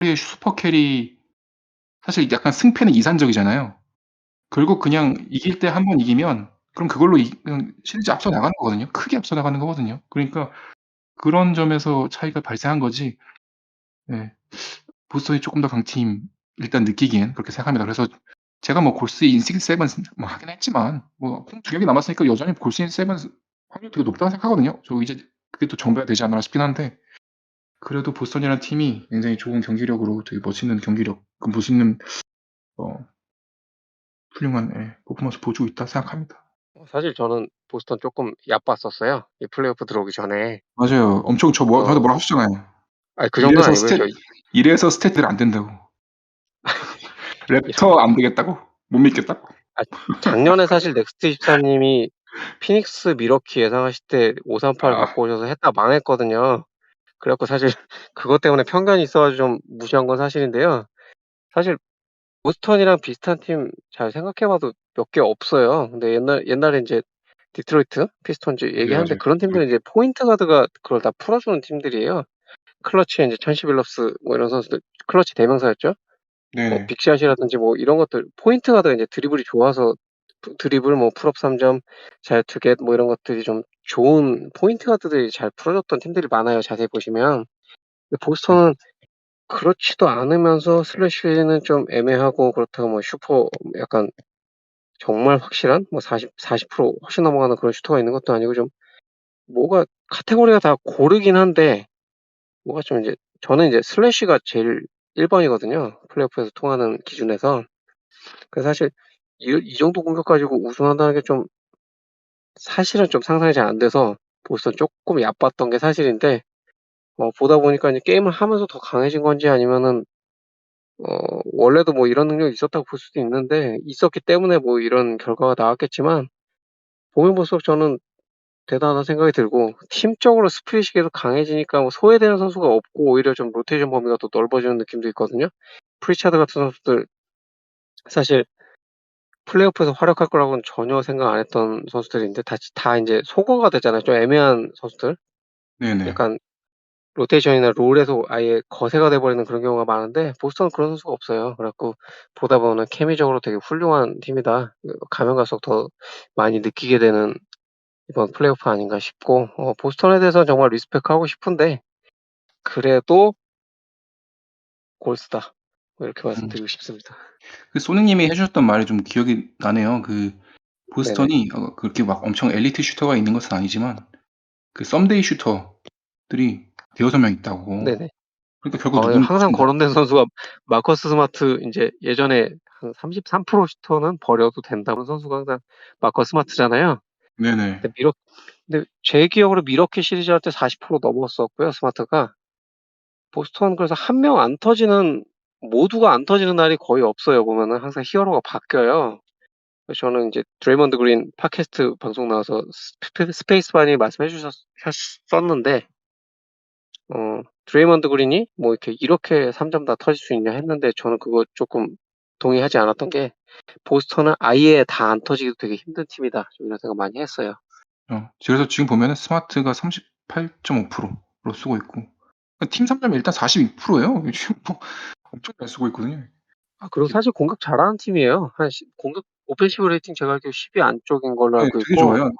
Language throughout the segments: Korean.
의 슈퍼 캐리 사실 약간 승패는 이산적이잖아요. 결국 그냥 이길 때 한 번 이기면 그럼 그걸로 그냥 시리즈 앞서 나가는 거거든요. 크게 앞서 나가는 거거든요. 그러니까 그런 점에서 차이가 발생한 거지. 네. 보스턴이 쪼끔 더 강팀 일단 느끼기엔 그렇게 생각합니다. 그래서 제가 뭐 골스 인싱 세븐 뭐 하긴 했지만 뭐 홈 2 경기 남았으니까 여전히 골스 인 세븐 확률이 되게 높다고 생각하거든요. 저 이제 그게 또 정배가 되지 않았나 싶긴 한데 그래도 보스턴이라는 팀이 굉장히 좋은 경기력으로 되게 멋있는 경기력, 그 멋있는 어 훌륭한 퍼포먼스 보여주고 있다 생각합니다. 사실 저는 보스턴 조금 얕봤었어요. 이 플레이오프 들어오기 전에. 맞아요. 엄청 저한테 어, 뭐라 하셨잖아요. 아니, 그 정도는 이래서 아니고요. 이래서 스탯들 안 된다고. 랩터 안 되겠다고. 못 믿겠다고. 아, 작년에 사실 넥스트 24님이 피닉스 미러키 예상하실 때 538 아, 갖고 오셔서 했다 망했거든요. 그래갖고 사실 그것 때문에 편견이 있어가지고 좀 무시한 건 사실인데요. 사실 보스턴이랑 비슷한 팀 잘 생각해봐도 몇 개 없어요. 근데 옛날에 이제 디트로이트, 피스톤즈 맞아요, 얘기하는데 맞아요. 그런 팀들은 이제 포인트 가드가 그걸 다 풀어주는 팀들이에요. 클러치에 이제 천시 빌럽스 뭐 이런 선수들, 클러치 대명사였죠. 뭐 네네. 빅샷이라든지 뭐 이런 것들, 포인트 가드가 이제 드리블이 좋아서 드리블 뭐 풀업 3점, 잘 투겟 뭐 이런 것들이 좀 좋은 포인트 가드들이 잘 풀어줬던 팀들이 많아요. 자세히 보시면. 근데 네. 보스턴은 그렇지도 않으면서 슬래시는 좀 애매하고 그렇다고 뭐 슈퍼 약간 정말 확실한 뭐 40% 훨씬 넘어가는 그런 슈터가 있는 것도 아니고 좀 뭐가 카테고리가 다 고르긴 한데 뭐가 좀 이제 저는 이제 슬래시가 제일 1번이거든요. 플레이오프에서 통하는 기준에서. 그래서 사실 이 정도 공격 가지고 우승한다는 게 좀 사실은 좀 상상이 잘 안 돼서 보스턴 조금 얕봤던 게 사실인데 보다 보니까 이제 게임을 하면서 더 강해진 건지 아니면은 원래도 뭐 이런 능력이 있었다고 볼 수도 있는데 있었기 때문에 뭐 이런 결과가 나왔겠지만 보면 볼수록 저는 대단하다는 생각이 들고 팀적으로 스플릿이 계속 강해지니까 뭐 소외되는 선수가 없고 오히려 좀 로테이션 범위가 더 넓어지는 느낌도 있거든요. 프리차드 같은 선수들 사실 플레이오프에서 활약할 거라고는 전혀 생각 안 했던 선수들인데 다 이제 소거가 되잖아요. 좀 애매한 선수들. 네네. 약간 로테이션이나 롤에서 아예 거세가 돼버리는 그런 경우가 많은데 보스턴은 그런 선수가 없어요. 그래갖고 보다 보면 케미적으로 되게 훌륭한 팀이다. 가면 갈수록 더 많이 느끼게 되는 이번 플레이오프 아닌가 싶고 보스턴에 대해서 정말 리스펙하고 싶은데 그래도 골스다. 뭐 이렇게 음. 말씀드리고 싶습니다. 그 소니님이 해주셨던 말이 좀 기억이 나네요. 그 네네. 보스턴이 그렇게 막 엄청 엘리트 슈터가 있는 것은 아니지만 그 썸데이 슈터들이 대여섯 명 있다고. 네네. 그러니까 결국 누구는 항상 터진다. 거론된 선수가 마커스 스마트 이제 예전에 한 33% 슈터는 버려도 된다는 선수가 항상 마커스 스마트잖아요. 네네. 근데 근데 제 기억으로 미러키 시리즈 할 때 40% 넘었었고요, 스마트가. 보스턴 그래서 한 명 안 터지는 모두가 안 터지는 날이 거의 없어요. 보면은 항상 히어로가 바뀌어요. 그래서 저는 이제 드레이먼드 그린 팟캐스트 방송 나와서 스페이스반이 말씀해 주셨었는데 드레이먼드 그린이 뭐 이렇게 3점 다 터질 수 있냐 했는데 저는 그거 조금 동의하지 않았던 게 보스턴은 아예 다 안 터지기도 되게 힘든 팀이다. 좀 이런 생각 많이 했어요. 그래서 지금 보면은 스마트가 38.5%로 쓰고 있고 팀 3점이 일단 42%예요. 지금 뭐 엄청 잘 쓰고 있거든요. 그리고 사실 공격 잘하는 팀이에요. 공격 오펜시브 레이팅 제가 알기로 10위 안쪽인 걸로 네, 알고 되게 있고, 좋아요.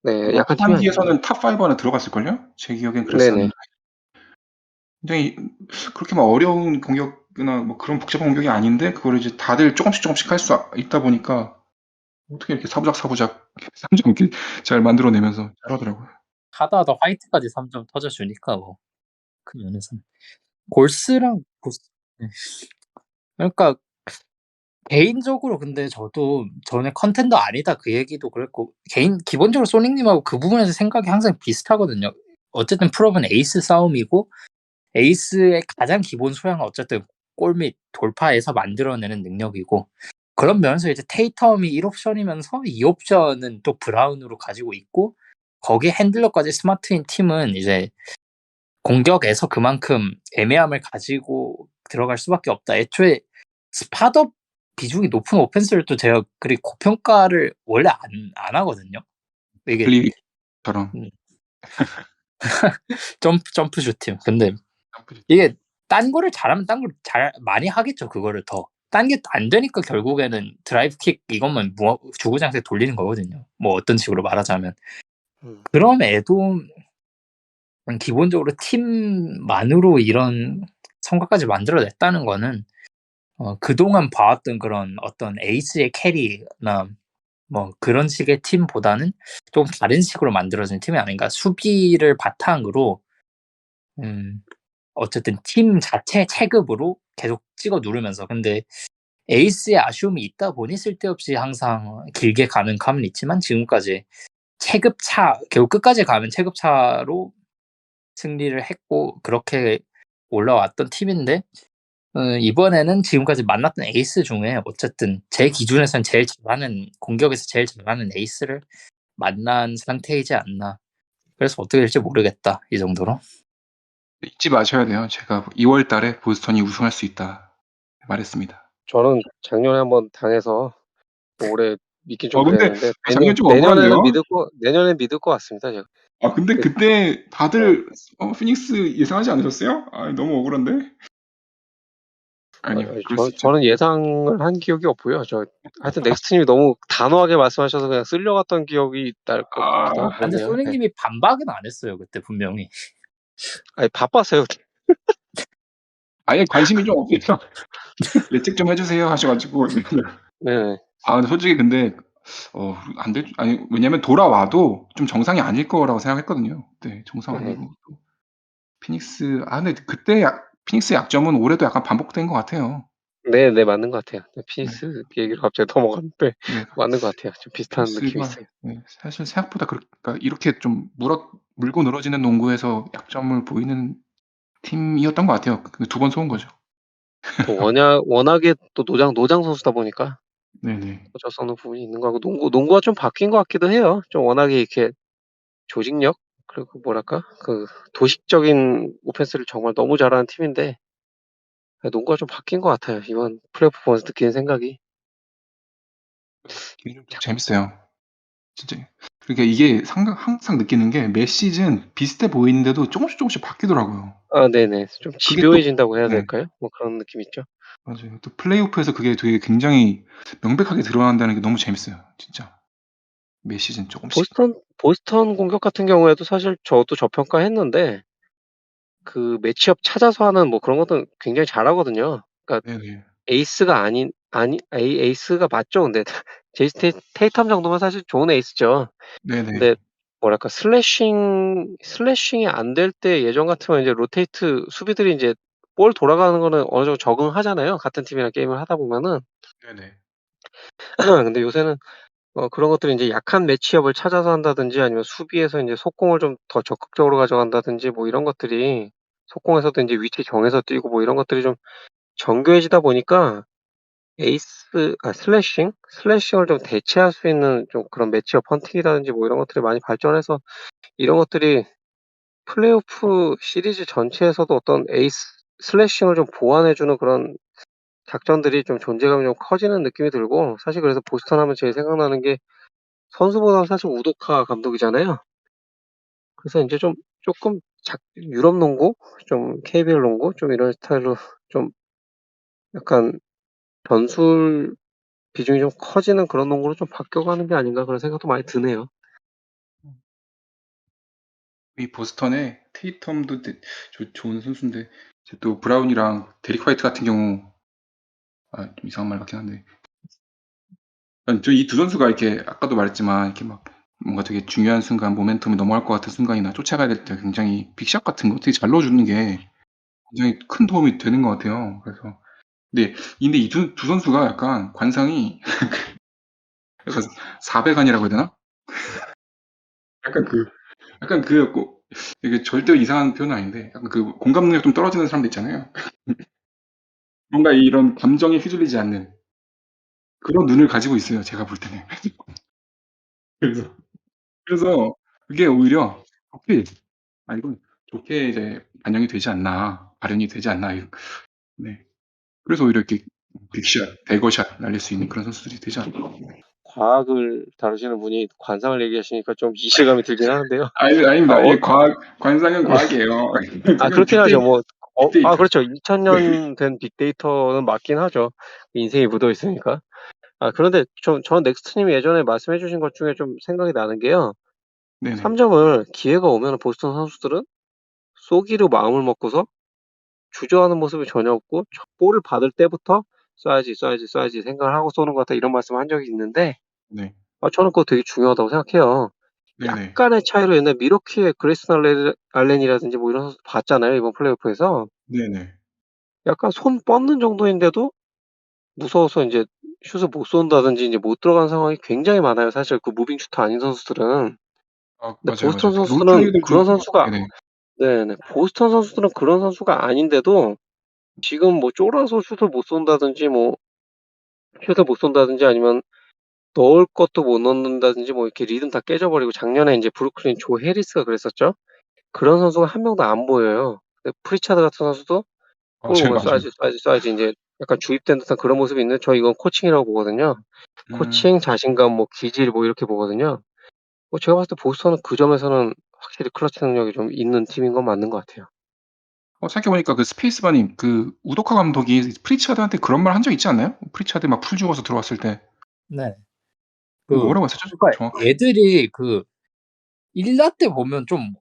네, 아마 약한 팀이 아니에요. 하반기에서는 탑5 안에 들어갔을걸요? 제 기억엔 네네. 그랬었는데. 굉장히 그렇게 막 어려운 공격이나 뭐 그런 복잡한 공격이 아닌데, 그걸 이제 다들 조금씩 조금씩 할 수 있다 보니까, 어떻게 이렇게 사부작 3점 이렇게 잘 만들어내면서 잘하더라고요. 하다 하다 화이트까지 3점 터져주니까 뭐 그 면에서는 골스랑 보스. 네. 그러니까 개인적으로 근데 저도 전에 컨텐더 아니다 그 얘기도 그랬고 기본적으로 소닉님하고 그 부분에서 생각이 항상 비슷하거든요. 어쨌든 풀업은 에이스 싸움이고 에이스의 가장 기본 소양은 어쨌든 골 및 돌파에서 만들어내는 능력이고 그런 면에서 이제 테이텀이 1옵션이면서 2옵션은 또 브라운으로 가지고 있고 거기에 핸들러까지 스마트인 팀은 이제 공격에서 그만큼 애매함을 가지고 들어갈 수밖에 없다. 애초에 스팟업 비중이 높은 오펜스를 또 제가 그리 고평가를 원래 안 하거든요. 이게 클리처럼. 점프 슈팅. 근데 이게 딴 거를 잘하면 딴 걸 잘 많이 하겠죠. 그거를 더. 딴 게 안 되니까 결국에는 드라이브 킥 이것만 주구장창 돌리는 거거든요. 뭐 어떤 식으로 말하자면. 그럼에도 기본적으로 팀만으로 이런 성과까지 만들어냈다는 거는 그동안 봐왔던 그런 어떤 에이스의 캐리나 뭐 그런 식의 팀보다는 좀 다른 식으로 만들어진 팀이 아닌가. 수비를 바탕으로 어쨌든 팀 자체 체급으로 계속 찍어 누르면서. 근데 에이스의 아쉬움이 있다 보니 쓸데없이 항상 길게 가는 감은 있지만 지금까지 체급차, 결국 끝까지 가면 체급차로 승리를 했고 그렇게 올라왔던 팀인데 이번에는 지금까지 만났던 에이스 중에 어쨌든 제 기준에서는 제일 잘하는, 공격에서 제일 잘하는 에이스를 만난 상태이지 않나. 그래서 어떻게 될지 모르겠다, 이 정도로. 잊지 마셔야 돼요. 제가 2월 달에 보스턴이 우승할 수 있다 말했습니다. 저는 작년에 한번 당해서 올해 믿긴 좀 근데 그랬는데 작년 좀 내년에는 억울한데요? 믿을 것 같습니다. 제가. 근데 그때 다들 피닉스 예상하지 않으셨어요? 너무 억울한데? 아니요, 그럴 수 있죠. 저는 예상을 한 기억이 없고요. 하여튼 넥스트님이 너무 단호하게 말씀하셔서 그냥 쓸려갔던 기억이 날 것 같기도 하네요. 근데 소닉님이 반박은 안 했어요, 그때 분명히. 아니, 바빴어요. 아예 관심이 좀 없겠죠. 예측 좀 해주세요 하셔가지고. 네. 근데 솔직히 근데 안 될, 아니 왜냐면 돌아와도 좀 정상이 아닐 거라고 생각했거든요. 네, 정상 아니고 또 피닉스. 근데 그때 피닉스 약점은 올해도 약간 반복된 것 같아요. 네, 맞는 것 같아요. 피닉스 얘기로 갑자기 넘어갔는데 맞는 것 같아요. 좀 비슷한 느낌이 있어요. 사실 생각보다 그러니까 이렇게 좀 물고 늘어지는 농구에서 약점을 보이는 팀이었던 것 같아요. 두 번 쏘은 거죠. 또 워낙에 또 노장 선수다 보니까 네네. 어쩔 수 없는 부분이 있는 거고, 농구가 좀 바뀐 것 같기도 해요. 좀 워낙에 이렇게 조직력, 그리고 뭐랄까, 도식적인 오펜스를 정말 너무 잘하는 팀인데, 농구가 좀 바뀐 것 같아요. 이번 플레이오프 보면서 느끼는 생각이. 재밌어요. 진짜. 그러니까 이게 항상 느끼는 게 매 시즌 비슷해 보이는데도 조금씩 바뀌더라고요. 네네. 좀 집요해진다고 해야 될까요? 뭐 그런 느낌 있죠. 맞아요. 또 플레이오프에서 그게 되게 굉장히 명백하게 드러난다는 게 너무 재밌어요. 진짜. 매 시즌 조금씩. 보스턴 공격 같은 경우에도 사실 저도 저평가했는데, 그 매치업 찾아서 하는 뭐 그런 것도 굉장히 잘하거든요. 그러니까 네네. 에이스가 에이스가 맞죠. 근데 제이슨 테이텀 정도면 사실 좋은 에이스죠. 네네. 근데 뭐랄까, 슬래싱이 안 될 때 예전 같으면 이제 로테이트 수비들이 이제 볼 돌아가는 거는 어느 정도 적응하잖아요. 같은 팀이랑 게임을 하다 보면은. 네네. 근데 요새는 그런 것들이 이제 약한 매치업을 찾아서 한다든지 아니면 수비에서 이제 속공을 좀 더 적극적으로 가져간다든지 뭐 이런 것들이, 속공에서도 이제 위치 정해서 뛰고 뭐 이런 것들이 좀 정교해지다 보니까 슬래싱을 좀 대체할 수 있는 좀 그런 매치업 헌팅이라든지 뭐 이런 것들이 많이 발전해서 이런 것들이 플레이오프 시리즈 전체에서도 어떤 슬래싱을 좀 보완해주는 그런 작전들이 좀 존재감이 좀 커지는 느낌이 들고, 사실 그래서 보스턴 하면 제일 생각나는 게 선수보다는 사실 우도카 감독이잖아요. 그래서 이제 조금 유럽 농구, 좀 KBL 농구, 좀 이런 스타일로 좀 약간 전술 비중이 좀 커지는 그런 농구로 좀 바뀌어가는 게 아닌가 그런 생각도 많이 드네요. 이 보스턴에 테이텀도 좋은 선수인데 또 브라운이랑 데릭 화이트 같은 경우 좀 이상한 말 같긴 한데 이 두 선수가 이렇게 아까도 말했지만 이렇게 막 뭔가 되게 중요한 순간 모멘텀이 넘어갈 것 같은 순간이나 쫓아가야 될 때 굉장히 빅샷 같은 거 되게 잘 넣어주는 게 굉장히 큰 도움이 되는 것 같아요. 그래서 근데 이 두 선수가 약간 관상이 약간 400안이라고 해야 되나? 약간 이게 절대 이상한 표현은 아닌데 약간 공감 능력 좀 떨어지는 사람들 있잖아요. 뭔가 이런 감정에 휘둘리지 않는 그런 눈을 가지고 있어요. 제가 볼 때는. 그래서 그게 오히려 이건 좋게 이제 반영이 되지 않나, 발현이 되지 않나. 네. 그래서 오히려 이렇게 빅샷, 대거샷 날릴 수 있는 그런 선수들이 되지 않나. 과학을 다루시는 분이 관상을 얘기하시니까 좀 이실감이 들긴 하는데요. 아닙니다. 이게 관상은 과학이에요. 그렇긴 하죠. 뭐 빅데이터. 그렇죠. 네. 2000년 된 빅데이터는 맞긴 하죠. 인생이 묻어 있으니까. 그런데 전 넥스트님이 예전에 말씀해 주신 것 중에 좀 생각이 나는 게요. 네네. 3점을 기회가 오면 보스턴 선수들은 쏘기로 마음을 먹고서 주저하는 모습이 전혀 없고 볼을 받을 때부터 쏴야지 생각을 하고 쏘는 것 같다 이런 말씀을 한 적이 있는데 네. 저는 그거 되게 중요하다고 생각해요. 네네. 약간의 차이로 옛날 밀워키의 그레이슨 알렌이라든지 뭐 이런 선수 봤잖아요, 이번 플레이오프에서. 네네. 약간 손 뻗는 정도인데도 무서워서 인제 슛을 못 쏜다든지 인제 못 들어가는 상황이 굉장히 많아요, 사실 그 무빙 슈터 아닌 선수들은. 근데 맞아요, 맞아요. 보스턴 특히 선수는 롤플레이들도. 그런 선수가 네네. 네네. 보스턴 선수들은 그런 선수가 아닌데도 지금 뭐 쫄아서 슛을 못 쏜다든지 뭐 슛을 못 쏜다든지 아니면 넣을 것도 못 넣는다든지 뭐 이렇게 리듬 다 깨져 버리고 작년에 인제 브루클린 조 해리스가 그랬었죠. 그런 선수가 한 명도 안 보여요. 근데 프리차드 같은 선수도 볼 맞아요, 보면 맞아요. 쏴야지 인제 약간 주입된 듯한 그런 모습이 있는데 저 이건 코칭이라고 보거든요. 음. 코칭, 자신감, 뭐 기질 뭐 이렇게 보거든요. 제가 봤을 때 보스턴은 그 점에서는 확실히 클러치 능력이 좀 있는 팀인 건 맞는 것 같아요. 생각해 보니까 그 스페이스바님 그 우도카 감독이 프리차드한테 그런 말 한 적 있지 않나요? 프리차드 막 풀 죽어서 들어왔을 때. 네. 뭐라고 했었죠? 그러니까 정확하게. 애들이 1라 때 보면 좀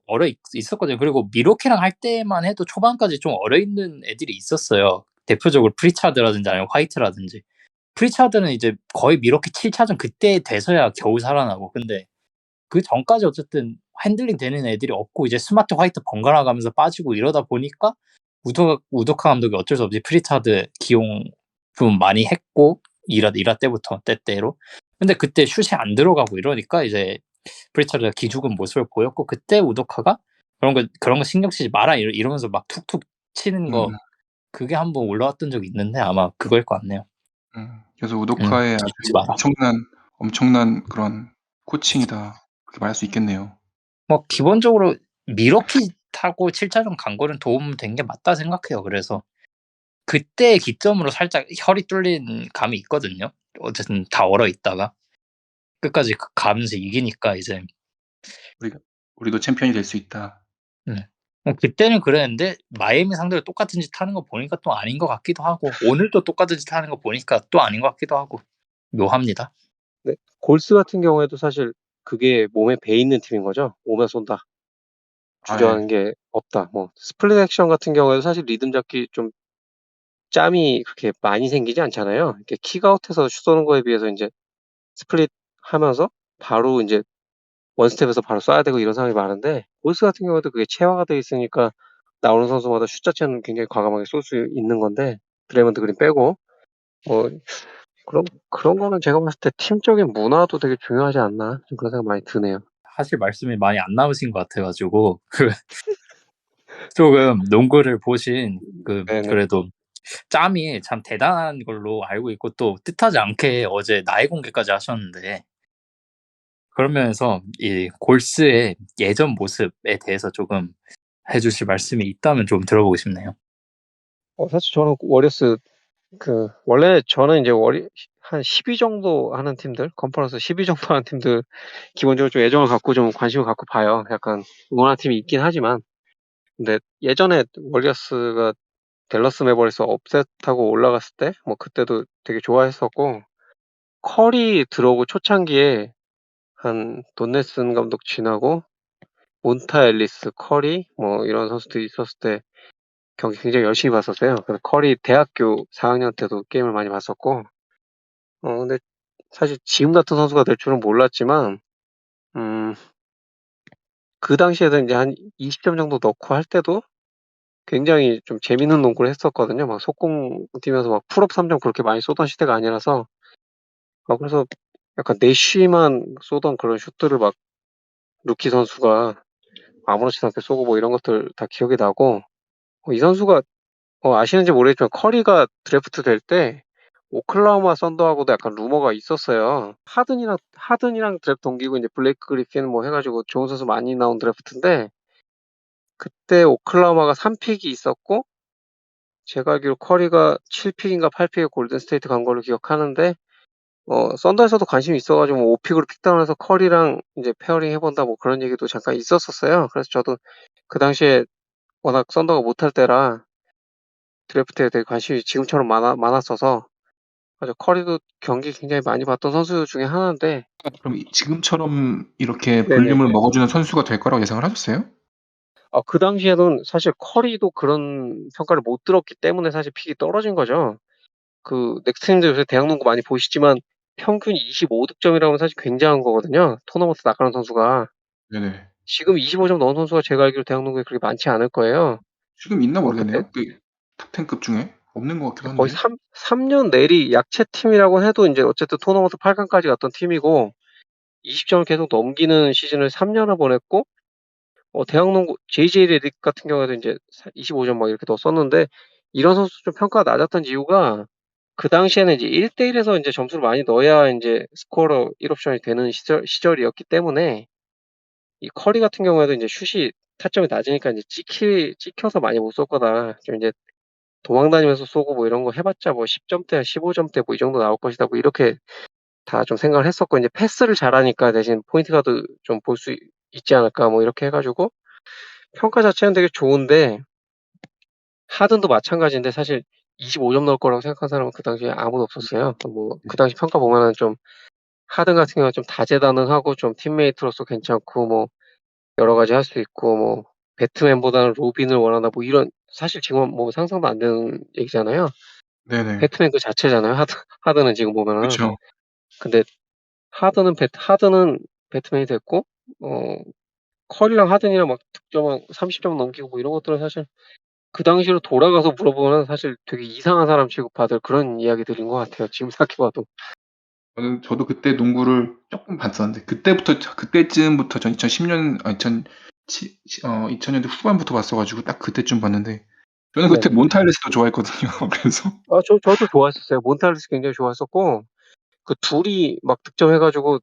있었거든요. 그리고 미로키랑 할 때만 해도 초반까지 좀 있는 애들이 있었어요. 대표적으로 프리차드라든지 아니면 화이트라든지. 프리차드는 이제 거의 미러키 7차전 그때 돼서야 겨우 살아나고, 근데 그전까지 어쨌든 핸들링 되는 애들이 없고 이제 스마트 화이트 번갈아 가면서 빠지고 이러다 보니까 우도카 감독이 어쩔 수 없이 프리차드 기용 좀 많이 했고, 1화 때부터 때때로. 근데 그때 슛이 안 들어가고 이러니까 이제 프리차드가 기죽은 모습을 보였고, 그때 우도카가 그런 거 신경 쓰지 마라 이러면서 막 툭툭 치는 거, 음. 그게 한번 올라왔던 적이 있는데 아마 그거일 것 같네요. 그래서 우도카의 아주 기죽지 마라. 엄청난 그런 코칭이다. 그렇게 말할 수 있겠네요. 뭐 기본적으로 미러키 타고 7차전 간 거는 도움 된 게 맞다 생각해요. 그래서 그때 기점으로 살짝 혈이 뚫린 감이 있거든요. 어쨌든 다 얼어 있다가 끝까지 가면서 이기니까 이제. 우리도 챔피언이 될 수 있다. 네. 그때는 그랬는데 마이애미 상대로 똑같은 짓 하는 거 보니까 또 아닌 것 같기도 하고, 오늘 또 똑같은 짓 하는 거 보니까 또 아닌 것 같기도 하고, 묘합니다. 네. 골스 같은 경우에도 사실 그게 몸에 배 있는 팀인 거죠. 오면 쏜다. 예. 주저하는 게 없다. 뭐 스플릿 액션 같은 경우에도 사실 리듬 잡기 좀 짬이 그렇게 많이 생기지 않잖아요. 이렇게 킥아웃해서 슛 쏘는 거에 비해서 인제 스플릿 하면서 바로 인제 원스텝에서 바로 쏴야 되고 이런 상황이 많은데 골스 같은 경우에도 그게 체화가 돼 있으니까 나오는 선수마다 슛 자체는 굉장히 과감하게 쏠 수 있는 건데 드레이먼드 그린 빼고 뭐 그런 거는 제가 봤을 때 팀적인 문화도 되게 중요하지 않나 좀 그런 생각 많이 드네요. 사실 말씀이 많이 안 남으신 것 같아 가지고 조금 농구를 보신 네네. 그래도 짬이 참 대단한 걸로 알고 있고, 또 뜻하지 않게 어제 나이 공개까지 하셨는데, 그러면서 이 골스의 예전 모습에 대해서 조금 해 주실 말씀이 있다면 좀 들어보고 싶네요. 사실 저는 워리어스 원래 저는 인제 한 10위 정도 하는 팀들, 컨퍼런스 10위 정도 하는 팀들 기본적으로 좀 애정을 갖고 좀 관심을 갖고 봐요. 약간 응원하는 팀이 있긴 하지만. 근데 예전에 워리어스가 댈러스 매버릭스 업셋하고 올라갔을 때 그때도 되게 좋아했었고 커리 들어오고 초창기에 한 돈 넬슨 감독 지나고 몬타 앨리스, 커리 뭐 이런 선수들이 있었을 때 경기 굉장히 열심히 봤었어요. 그래서 커리 대학교 4학년 때도 게임을 많이 봤었고 근데 사실 지금 같은 선수가 될 줄은 몰랐지만 음 그 당시에도 인제 한 20점 정도 넣고 할 때도 굉장히 좀 재밌는 농구를 했었거든요. 막 속공 뛰면서 막 풀업 3점 그렇게 많이 쏘던 시대가 아니라서 그래서 약간 내쉬만 쏘던 그런 슛들을 막 루키 선수가 아무렇지도 않게 쏘고 뭐 이런 것들 다 기억이 나고 이 선수가 아시는지 모르겠지만 커리가 드래프트 될 때 오클라호마 썬더하고도 약간 루머가 있었어요. 하든이랑 드래프트 옮기고 인제 블레이크 그리핀 뭐 해 가지고 좋은 선수 많이 나온 드래프트인데 그때 오클라호마가 3 픽이 있었고 제가 알기로 커리가 7 픽인가 8 픽에 골든 스테이트 간 걸로 기억하는데 썬더에서도 관심이 있어 가지고 5 픽으로 픽다운해서 커리랑 인제 페어링 해 본다 뭐 그런 얘기도 잠깐 있었었어요. 그래서 저도 그 당시에 워낙 썬더가 못할 때라 드래프트에 되게 관심이 지금처럼 많았어서 맞아 커리도 경기 굉장히 많이 봤던 선수 중에 하나인데 그럼 지금처럼 이렇게 네네. 볼륨을 먹어주는 선수가 될 거라고 예상을 하셨어요? 그 당시에는 사실 커리도 그런 평가를 못 들었기 때문에 사실 픽이 떨어진 거죠. 그 넥스트님도 요새 대학 농구 많이 보시지만 평균 25득점이라면 사실 굉장한 거거든요. 토너먼트 나가는 선수가. 네네. 지금 25점 넣은 선수가 제가 알기로 대학 농구에 그렇게 많지 않을 거예요. 지금 있나 그때 모르겠네요. 그 탑10급 중에 없는 것 같기도 거의 한데. 3년 내리 약체 팀이라고 해도 이제 어쨌든 토너먼트 8강까지 갔던 팀이고 20점을 계속 넘기는 시즌을 3년을 보냈고 대학 농구 JJ 레딕 같은 경우에도 이제 25점 막 이렇게 넣었었는데 이런 선수 좀 평가가 낮았던 이유가 그 당시에는 이제 1대1에서 이제 점수를 많이 넣어야 이제 스코어러 1옵션이 되는 시절이었기 때문에 이 커리 같은 경우에도 이제 슛이 타점이 낮으니까 이제 찍혀서 많이 못 쏠 거다. 좀 이제 도망 다니면서 쏘고 뭐 이런 거 해봤자 뭐 10점대, 15점대 뭐 이 정도 나올 것이다. 뭐 이렇게 다 좀 생각을 했었고 이제 패스를 잘하니까 대신 포인트 가드 좀 볼 수 있지 않을까 뭐 이렇게 해가지고 평가 자체는 되게 좋은데 하든도 마찬가지인데 사실 25점 넣을 거라고 생각한 사람은 그 당시에 아무도 없었어요. 뭐 그 당시 평가 보면은 좀 하든 같은 경우는 좀 다재다능하고 좀 팀메이트로서 괜찮고 뭐 여러 가지 할 수 있고 뭐 배트맨보다는 로빈을 원한다 뭐 이런 사실 지금 뭐 상상도 안 되는 얘기잖아요. 네네. 배트맨 그 자체잖아요. 하든은 지금 보면은 그쵸. 근데 하든은 배트맨이 됐고 어 커리랑 하든이랑 막 득점 30점 넘기고 뭐 이런 것들은 사실 그 당시로 돌아가서 물어보면 사실 되게 이상한 사람 취급받을 그런 이야기들인 것 같아요. 지금 생각해봐도. 저도 그때 농구를 조금 봤었는데 그때쯤부터 전 2010년 2000년대 후반부터 봤어가지고 딱 그때쯤 봤는데 저는 그때 네네. 몬타일레스도 좋아했거든요. 그래서 저도 좋아했었어요. 몬탈리스 굉장히 좋아했었고 그 둘이 막 득점해가지고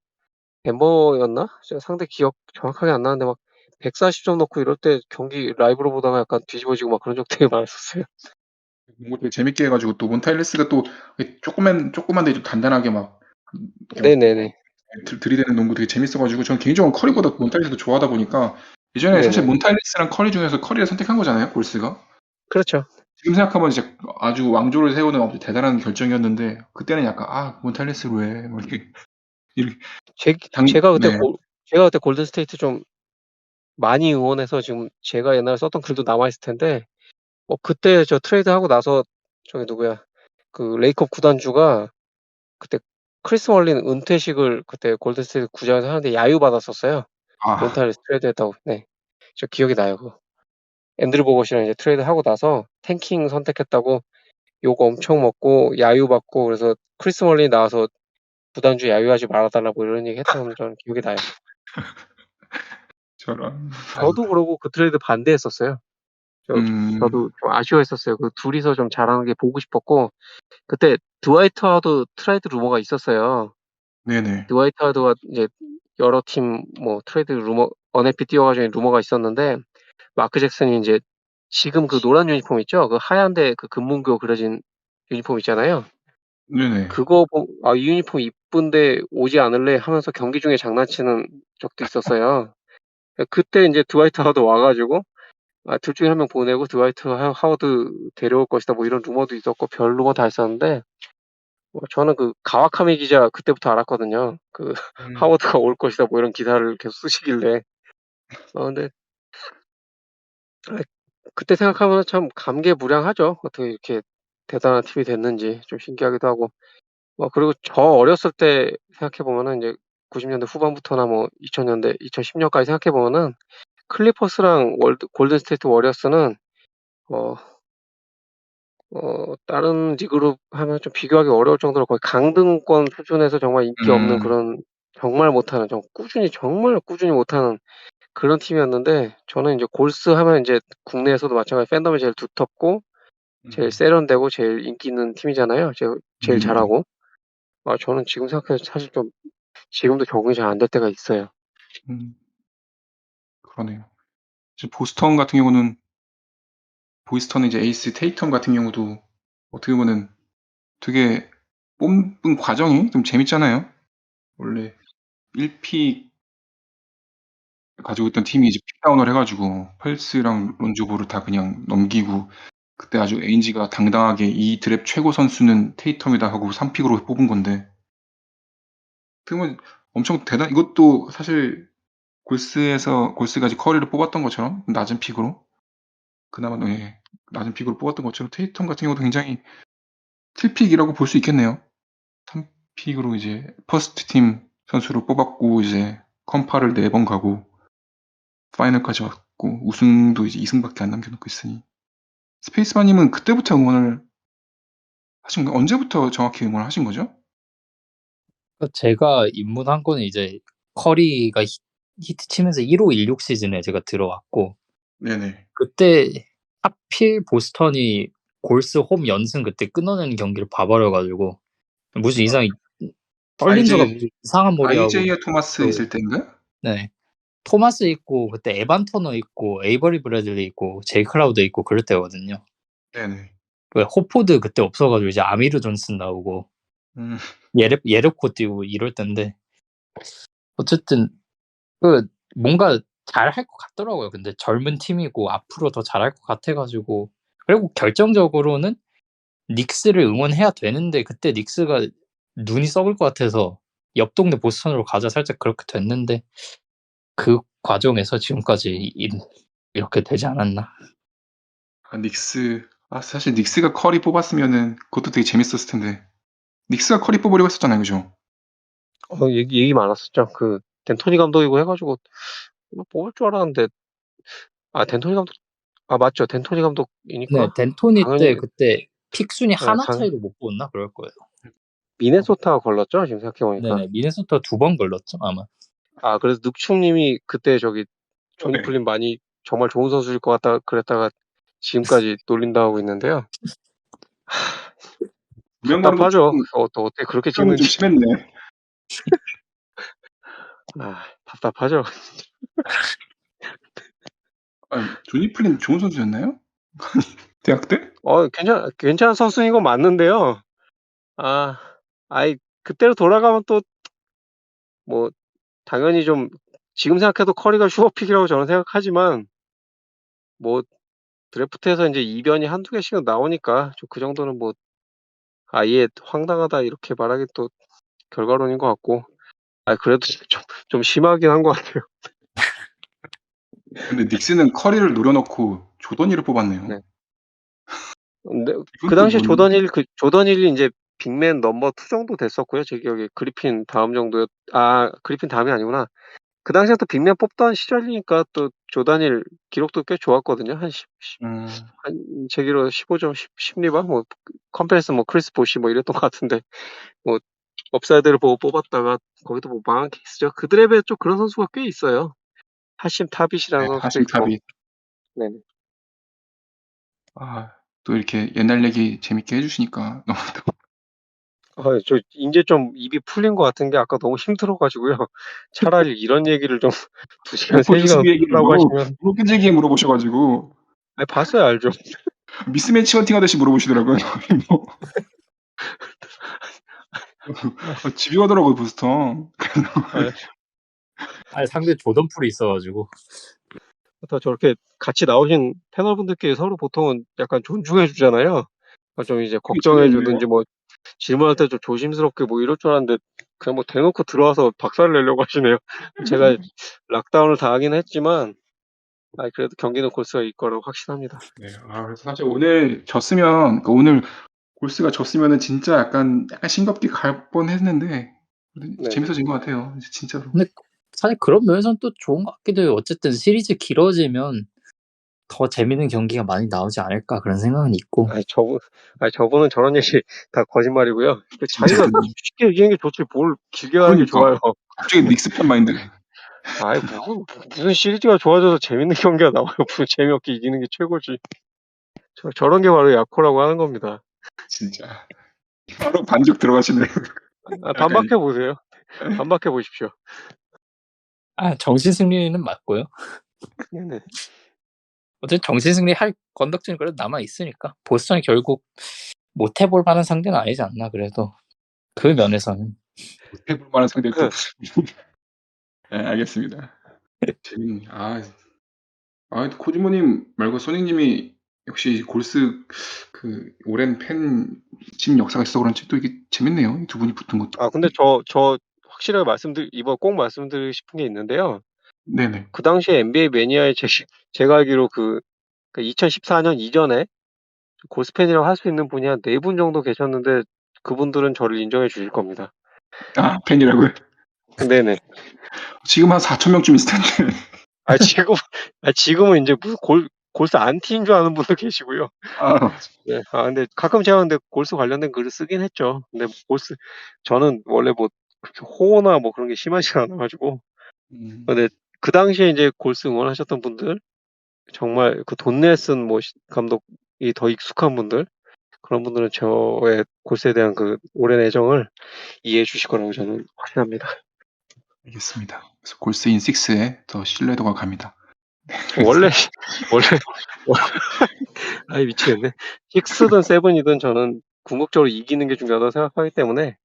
덴버였나? 제가 상대 기억 정확하게 안 나는데 막 140점 넣고 이럴 때 경기 라이브로 보다가 약간 뒤집어지고 막 그런 적 되게 많았었어요. 농구 되게 재밌게 해가지고 또 몬타일레스가 또 조그만데 좀 단단하게 막 이렇게 막 네네네. 들이대는 농구 되게 재밌어가지고 저는 개인적으로 커리보다 몬타일레스가 좋아하다 보니까 예전에 사실 네네. 몬타일레스랑 커리 중에서 커리를 선택한 거잖아요, 골스가. 그렇죠. 지금 생각하면 진짜 아주 왕조를 세우는 아주 대단한 결정이었는데 그때는 약간 몬타일레스로 해. 뭐 이렇게 제, 당 제가 그때 네. 제가 그때 골든 스테이트 좀 많이 응원해서 지금 제가 옛날에 썼던 글도 남아있을 텐데 그때 저 트레이드 하고 나서 저기 누구야 그 레이컵 구단주가 그때 크리스 월린 은퇴식을 그때 골든스테이트 구장에서 하는데 야유 받았었어요. 아, 몬타레스 트레이드 했다고. 네. 저 기억이 나요. 그거. 앤드류 보것이랑 이제 트레이드 하고 나서 탱킹 선택했다고 욕 엄청 먹고 야유 받고 그래서 크리스 월린이 나와서 구단주 야유하지 말아달라고 이런 얘기 했던 저는 기억이 나요. 저런. 저도 그러고 그 트레이드 반대했었어요. 음, 저도 좀 아쉬워했었어요. 그 둘이서 좀 잘하는 게 보고 싶었고 그때 드와이트 하워드 트레이드 루머가 있었어요. 네네. 드와이트 하워드가 이제 여러 팀 뭐 트레이드 루머 언해피 띄워가지고 루머가 있었는데 마크 잭슨이 이제 지금 그 노란 유니폼 있죠? 그 하얀데 그 금문교 그려진 유니폼 있잖아요. 네네. 이 유니폼 이쁜데 오지 않을래 하면서 경기 중에 장난치는 적도 있었어요. 그때 이제 드와이트 하워드 와가지고 둘 중에 한 명 보내고 드와이트 하워드 데려올 것이다 뭐 이런 루머도 있었고 별 루머 다 있었는데 저는 그 가와카미 기자 그때부터 알았거든요. 그 음, 하워드가 올 것이다 뭐 이런 기사를 계속 쓰시길래 근데 아, 그때 생각하면 참 감개무량하죠. 어떻게 이렇게 대단한 팀이 됐는지 좀 신기하기도 하고 그리고 저 어렸을 때 생각해 보면은 이제 90년대 후반부터나 뭐 2000년대 2010년까지 생각해 보면은 클리퍼스랑 골든 스테이트 워리어스는 어, 다른 리그로 하면 좀 비교하기 어려울 정도로 거의 강등권 수준에서 정말 인기 없는 음, 그런 정말 못하는 정말 꾸준히 못하는 그런 팀이었는데 저는 이제 골스 하면 이제 국내에서도 마찬가지 팬덤이 제일 두텁고 제일 음, 세련되고 제일 인기 있는 팀이잖아요. 제일 네네. 잘하고. 저는 지금 생각해서 사실 좀 지금도 적응이 잘 안 될 때가 있어요. 음, 그러네요. 지금 보스턴 같은 경우는 보스턴의 이제 에이스 테이텀 같은 경우도 어떻게 보면 되게 뽑은 과정이 좀 재밌잖아요. 원래 1픽 가지고 있던 팀이 이제 픽다운을 해가지고 펄스랑 론조보를 다 그냥 넘기고 그때 아주 에인지가 당당하게 이 드랩 최고 선수는 테이텀이다 하고 3픽으로 뽑은 건데 그러면 엄청 이것도 사실 골스가 이제 커리를 뽑았던 것처럼 낮은 픽으로 그나마 낮은 픽으로 뽑았던 것처럼 테이텀 같은 경우도 굉장히 7픽이라고 볼 수 있겠네요. 3픽으로 이제 퍼스트 팀 선수로 뽑았고 이제 컴파를 4번 가고 파이널까지 왔고 우승도 이제 2승밖에 안 남겨놓고 있으니 스페이스바님은 그때부터 응원을 하신 거 언제부터 정확히 응원을 하신 거죠? 제가 입문한 거는 이제 커리가 히트 치면서 1호 16 시즌에 제가 들어왔고 네네. 그때 하필 보스턴이 골스 홈 연승 그때 끊어내는 경기를 봐버려가지고 무슨 이상 떨린 저가 무슨 이상한 머리하고 아이제이아 토마스 있을 때인가? 네 토마스 있고 그때 에반 터너 있고 에이버리 브래들리 있고 제이 클라우드 있고 그럴 때거든요. 네네. 왜 호포드 그때 없어가지고 이제 아미르 존슨 나오고 예렙코 뛰고 이럴 때인데 어쨌든 그 뭔가 잘할 것 같더라고요. 근데 젊은 팀이고 앞으로 더 잘할 것 같아가지고 그리고 결정적으로는 닉스를 응원해야 되는데 그때 닉스가 눈이 썩을 것 같아서 옆 동네 보스턴으로 가자 살짝 그렇게 됐는데 그 과정에서 지금까지 이렇게 되지 않았나. 사실 닉스가 커리 뽑았으면은 그것도 되게 재밌었을 텐데 닉스가 커리 뽑으려고 했었잖아요, 그죠? 얘기 많았었죠. 그 덴토니 감독이고 해가지고 뽑을 줄 알았는데 덴토니 감독 맞죠. 덴토니 네, 감독이니까 덴토니 당연히 때 그때 픽 순위 하나 당 차이로 못 뽑았나 그럴 거예요. 미네소타가 걸렸죠. 지금 생각해보니까. 네네, 미네소타 2번 걸렸죠 아마. 그래서 늑충님이 그때 저기 조니 네. 풀린 많이 정말 좋은 선수일 것 같다 그랬다가 지금까지 놀린다 하고 있는데요. 답답하죠. 또 어떻게 그렇게 좀 찍는지. 심했네. 답답하죠. 조니 플린 좋은 선수였나요? 대학 때? 괜찮은 선수인 건 맞는데요. 그때로 돌아가면 또 뭐 당연히 좀 지금 생각해도 커리가 슈퍼픽이라고 저는 생각하지만 뭐 드래프트에서 이제 이변이 한두 개씩은 나오니까 좀 그 정도는 뭐 아예 황당하다 이렇게 말하기 또 결과론인 것 같고 그래도 좀 심하긴 한 것 같아요. 근데 닉스는 커리를 노려놓고 조던이를 뽑았네요. 네. 근데 이건 그 또 당시에 뭔데? 조던 힐이 이제 빅맨 넘버 2 정도 됐었고요. 제 기억에 그리핀 다음 정도였. 그리핀 다음이 아니구나. 그 당시에 또 빅맨 뽑던 시절이니까 또 조던힐 기록도 꽤 좋았거든요. 제 기로 15점 10리바 뭐 컴패스 뭐 크리스 보시 뭐 이랬던 것 같은데 뭐 업사이드를 보고 뽑았다가 거기도 뭐 망한 케이스죠. 그 드랩에 좀 그런 선수가 꽤 있어요. 하심 타빗이라는 선수도 하심 있고. 타빗. 네네. 또 이렇게 옛날 얘기 재밌게 해주시니까 너무 저 이제 좀 입이 풀린 것 같은 게 아까 너무 힘들어가지고요. 차라리 이런 얘기를 좀 2시간, 오퍼 3시간 유승 얘기를 하려고 하시면. 끈질기게 물어보셔가지고 봤어요, 알죠. 미스매치 헌팅 하듯이 물어보시더라고요. 집이 가더라고요, 보스턴. 상대 조던풀이 있어가지고. 또 저렇게 같이 나오신 패널분들끼리 서로 보통은 약간 존중해 주잖아요. 좀 이제 걱정해 주든지 뭐 질문할 때 좀 조심스럽게 뭐 이럴 줄 알았는데 그냥 뭐 대놓고 들어와서 박살을 내려고 하시네요. 제가 락다운을 당하긴 했지만 그래도 경기는 골스가 이길 거라고 확신합니다. 네, 그래서 사실 오늘 오늘 골스가 졌으면은 진짜 약간 싱겁게 갈 뻔했는데 재밌어진 것 같아요, 진짜로. 근데 사실 그런 면에서는 또 좋은 것 같기도 해요. 어쨌든 시리즈 길어지면 더 재밌는 경기가 많이 나오지 않을까 그런 생각은 있고. 저분은 저런 얘기 다 거짓말이고요. 자기가 쉽게 이기는 게 좋지 뭘 길게 하는 게 좋아요. 갑자기 닉스 편 마인드. 무슨 시리즈가 좋아져서 재밌는 경기가 나와요. 무슨 재미없게 이기는 게 최고지. 저런 게 바로 야코라고 하는 겁니다. 진짜. 바로 반죽 들어가시네. 반박해 보세요. 반박해 보십시오. 정신 승리는 맞고요. 네네. 어쨌든 정신 승리 할 건덕지는 그래도 남아 있으니까 보스턴이 결국 못 해볼 만한 상대는 아니지 않나 그래도 그 면에서는. 못 해볼 만한 상대를 또. 네, 알겠습니다. 코지모님 말고 소닉님이 역시 골스 그 오랜 팬심 역사가 있어서 그런지 또 이게 재밌네요. 이 두 분이 붙은 것도. 아, 근데 저 확실하게 이번 꼭 말씀드리고 싶은 게 있는데요. 네네. 그 당시에 NBA 매니아의 제가 알기로 2014년 이전에 골스팬이라고 할 수 있는 분이 한 4분 정도 계셨는데 그분들은 저를 인정해 주실 겁니다. 아, 팬이라고요? 네네. 지금 한 4,000명쯤 있을 텐데. 지금은 이제 무슨 골스 안티인 줄 아는 분도 계시고요. 아, 네. 근데 가끔 제가 골스 관련된 글을 쓰긴 했죠. 근데 저는 원래 뭐 그렇게 호호나 뭐 그런 게 심하지 않아가지고. 근데 그 당시에 이제 골스 응원하셨던 분들, 정말 그 돈 넬슨 감독이 더 익숙한 분들, 그런 분들은 저의 골스에 대한 그 오랜 애정을 이해해 주실 거라고 저는 확신합니다. 알겠습니다. 그래서 골스 인 6에 더 신뢰도가 갑니다. 원래 아이 미치겠네. 6든 7이든 저는 궁극적으로 이기는 게 중요하다고 생각하기 때문에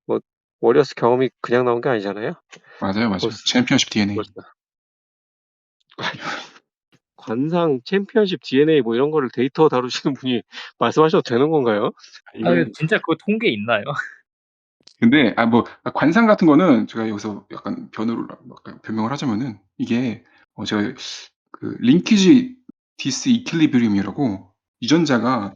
뭐 워리어스 경험이 그냥 나온 게 아니잖아요. 맞아요. 골스 챔피언십 DNA. 골스. 관상 챔피언십 DNA 뭐 이런 거를 데이터 다루시는 분이 말씀하셔도 되는 건가요? 진짜 그거 통계 있나요? 근데 관상 같은 거는 제가 여기서 약간 변명을 하자면은 이게 제가 그 링키지 디스 이퀄리브리움이라고 유전자가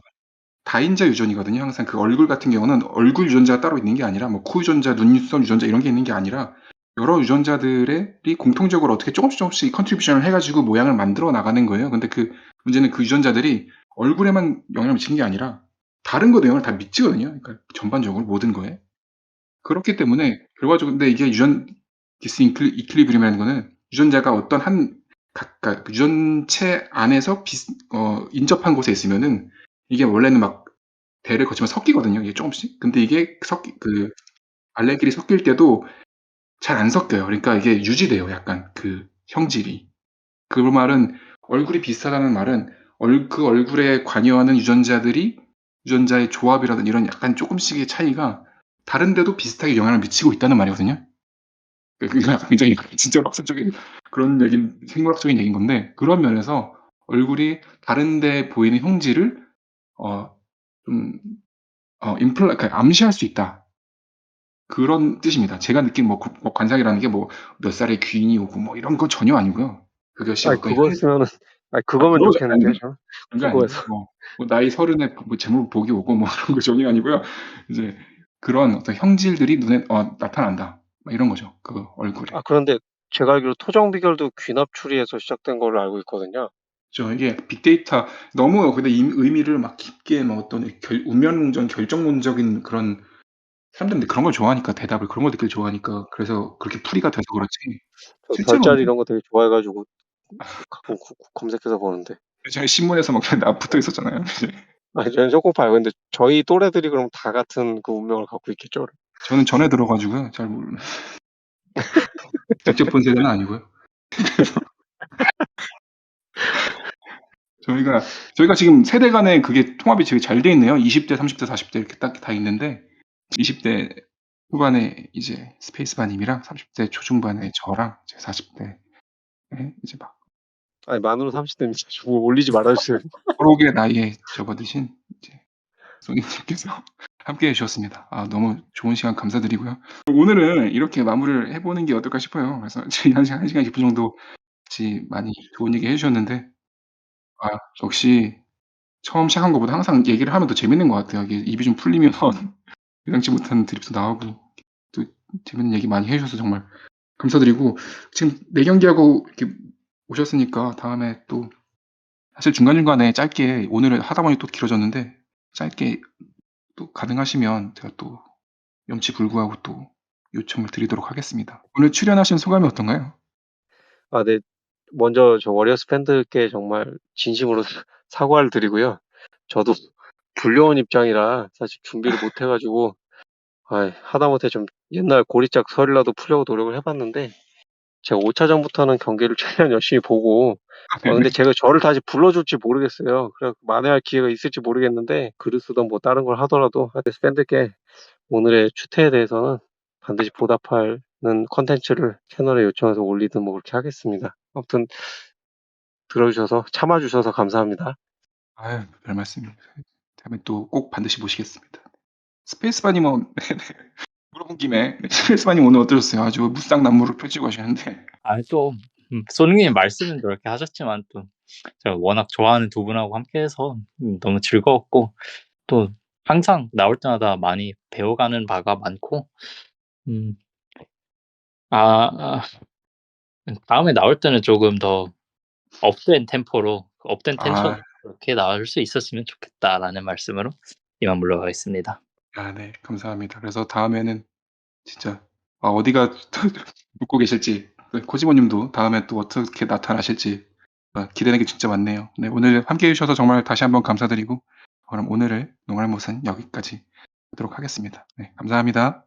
다인자 유전이거든요. 항상 그 얼굴 같은 경우는 얼굴 유전자가 따로 있는 게 아니라 뭐 코 유전자, 눈썹 유전자 이런 게 있는 게 아니라 여러 유전자들이 공통적으로 어떻게 조금씩 컨트리뷰션을 해가지고 모양을 만들어 나가는 거예요. 근데 그 문제는 그 유전자들이 얼굴에만 영향을 미치는 게 아니라 다른 거도 영향을 다 미치거든요. 그러니까 전반적으로 모든 거에. 그렇기 때문에 결과적으로 근데 이게 디스 이퀄리브리움이라는 거는 유전자가 어떤 각각 유전체 안에서 인접한 곳에 있으면은 이게 원래는 막 대를 거치면 섞이거든요. 이게 조금씩. 근데 이게 알레길이 섞일 때도 잘 안 섞여요. 그러니까 이게 유지돼요. 약간 그 형질이. 그 말은 얼굴이 비슷하다는 말은 그 얼굴에 관여하는 유전자의 조합이라든 이런 약간 조금씩의 차이가 다른데도 비슷하게 영향을 미치고 있다는 말이거든요. 그러니까 약간 굉장히 진짜 학술적인 그런 생물학적인 얘기인 건데 그런 면에서 얼굴이 다른데 보이는 형질을 좀 그러니까 암시할 수 있다. 그런 뜻입니다. 제가 느낀 관상이라는 게 몇 살에 귀인이 오고 뭐 이런 거 전혀 아니고요. 그것이 어떤 그거면 그런 거 좋겠는데요, 아니에요. 저는. 그런 게 아니고 그거에서. 나이 30에 재물 복이 오고 뭐 그런 거 전혀 아니고요. 이제 그런 어떤 형질들이 눈에 나타난다. 막 이런 거죠. 그 얼굴에. 그런데 제가 알기로 토정 비결도 귀납 추리에서 시작된 걸로 알고 있거든요. 이게 빅데이터 너무 근데 의미를 막 깊게 어떤 운명론 결정론적인 그런 사람들은 그런 걸 좋아하니까 대답을 그런 걸 되게 좋아하니까 그래서 그렇게 풀이가 돼서 그렇지 저 실제로는 별자리 이런 거 되게 좋아해가지고 가끔 검색해서 보는데. 제가 신문에서 막 붙어 있었잖아요. 저는 조금 봐요. 근데 저희 또래들이 그럼 다 같은 그 운명을 갖고 있겠죠. 저는 전에 들어가지고요. 잘 직접 본 세대는 아니고요. 저희가 지금 세대 간에 그게 통합이 되게 잘 돼 있네요. 20대, 30대, 40대 이렇게 딱 다 있는데 20대 후반에 이제 스페이스바님이랑 30대 초중반에 저랑 이제 40대 이제 막 만으로 30대입니다. 뭐 올리지 말아주세요. 서로의 나이에 접어드신 이제 소니님께서 함께 해주셨습니다. 너무 좋은 시간 감사드리고요. 오늘은 이렇게 마무리를 해보는 게 어떨까 싶어요. 그래서 저희 1시간 10분 정도 같이 많이 좋은 얘기 해주셨는데 역시 처음 시작한 것보다 항상 얘기를 하면 더 재밌는 것 같아요. 이게 입이 좀 풀리면 예상치 못한 드립도 나오고 또 재밌는 얘기 많이 해주셔서 정말 감사드리고 지금 4경기하고 이렇게 오셨으니까 다음에 또 사실 중간중간에 짧게 오늘은 하다 보니 또 길어졌는데 짧게 또 가능하시면 제가 또 염치불구하고 또 요청을 드리도록 하겠습니다. 오늘 출연하신 소감이 어떤가요? 네. 먼저 저 워리어스 팬들께 정말 진심으로 사과를 드리고요. 저도 불려온 입장이라 사실 준비를 못 해가지고 하다못해 좀 옛날 고리짝 설이라도 풀려고 노력을 해봤는데 제가 5차전부터는 경기를 최대한 열심히 보고 근데 제가 저를 다시 불러줄지 모르겠어요. 그래 만회할 기회가 있을지 모르겠는데 글을 쓰던 뭐 다른 걸 하더라도 팬들께 오늘의 추태에 대해서는 반드시 보답하는 컨텐츠를 채널에 요청해서 올리든 뭐 그렇게 하겠습니다. 아무튼 들어주셔서 참아주셔서 감사합니다. 아유, 별말씀입니다. 다음에 또 꼭 반드시 모시겠습니다. 스페이스바님은 네네. 물어본 김에 스페이스바님 오늘 어떠셨어요? 아주 무쌍난무를 펼치고 가시는데. 아니 또 소능님 말씀은 그렇게 하셨지만 또 제가 워낙 좋아하는 두 분하고 함께해서 너무 즐거웠고 또 항상 나올 때마다 많이 배워가는 바가 많고 다음에 나올 때는 조금 더 업된 템포로 업된 텐션으로 아. 그렇게 나올 수 있었으면 좋겠다라는 말씀으로 이만 물러가겠습니다. 아 네. 감사합니다. 그래서 다음에는 진짜 어디가 웃고 계실지 코지모 님도 다음에 또 어떻게 나타나실지 기대되는 게 진짜 많네요. 네, 오늘 함께해 주셔서 정말 다시 한번 감사드리고 그럼 오늘의 농알못은 여기까지 하도록 하겠습니다. 네, 감사합니다.